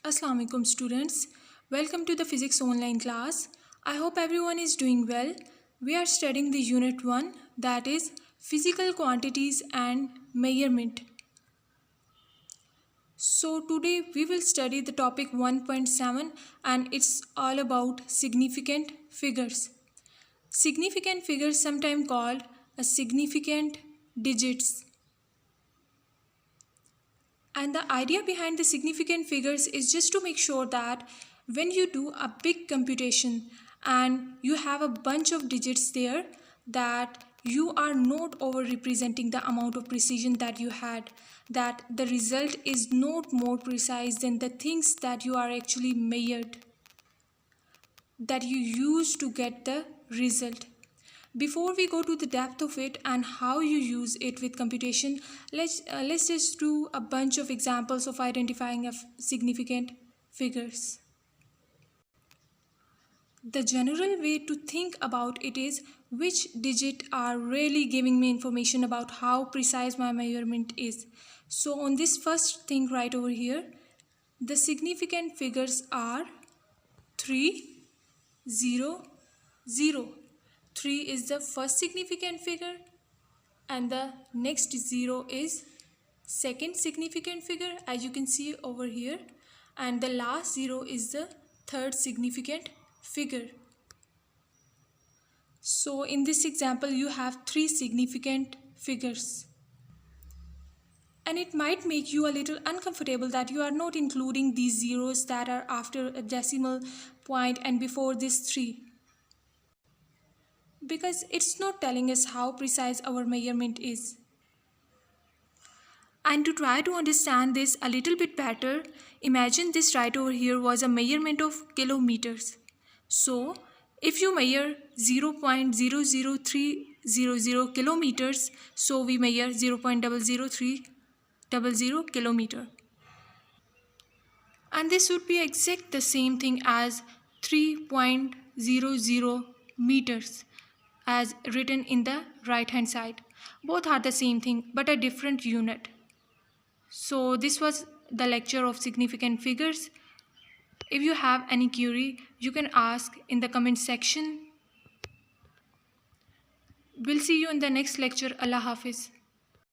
Assalamu alaikum students. Welcome to the physics online class. I hope everyone is doing well. We are studying the unit 1, that is physical quantities and measurement. So today we will study the topic 1.7 and it's all about significant figures. Significant figures, sometimes called a significant digits. And the idea behind the significant figures is just to make sure that when you do a big computation and you have a bunch of digits there, that you are not over representing the amount of precision that you had, that the result is not more precise than the things that you are actually measured, that you use to get the result. Before we go to the depth of it and how you use it with computation, let's just do a bunch of examples of identifying of significant figures. The general way to think about it is which digit are really giving me information about how precise my measurement is. So on this first thing right over here, the significant figures are 3, 0, 0. 3 is the first significant figure and the next 0 is second significant figure, as you can see over here, and the last 0 is the third significant figure. So in this example you have 3 significant figures. And it might make you a little uncomfortable that you are not including these zeros that are after a decimal point and before this 3. Because it's not telling us how precise our measurement is. And to try to understand this a little bit better, imagine this right over here was a measurement of kilometers. So if you measure 0.00300 kilometers, so we measure 0.00300 kilometer. And this would be exact the same thing as 3.00 meters, as written in the right hand side. Both are the same thing but a different unit. So this was the lecture of significant figures. If you have any query, you can ask in the comment section. We'll see you in the next lecture. Allah Hafiz.